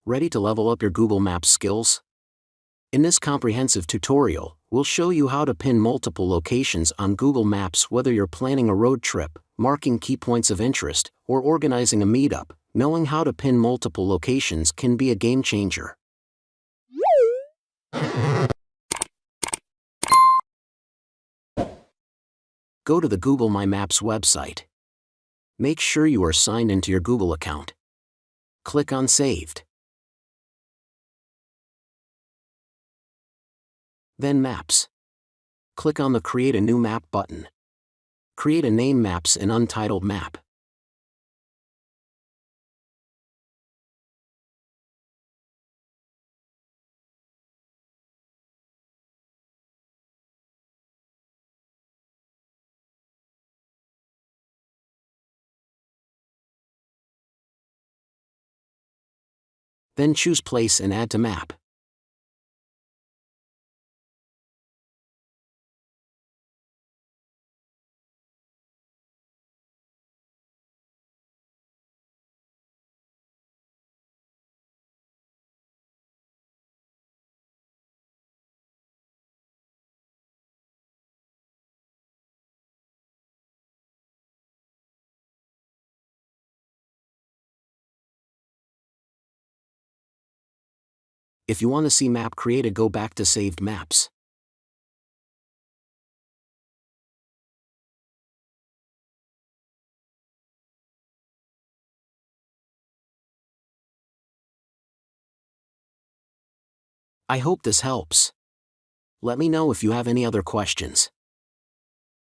Ready to level up your Google Maps skills? In this comprehensive tutorial, we'll show you how to pin multiple locations on Google Maps whether you're planning a road trip, marking key points of interest, or organizing a meetup. Knowing how to pin multiple locations can be a game changer. Go to the Google My Maps website. Make sure you are signed into your Google account. Click on Saved. Then Maps. Click on the Create a New Map button. Create a name Maps in Untitled Map. Then choose Place and Add to Map. If you want to see map created, go back to Saved Maps. I hope this helps. Let me know if you have any other questions.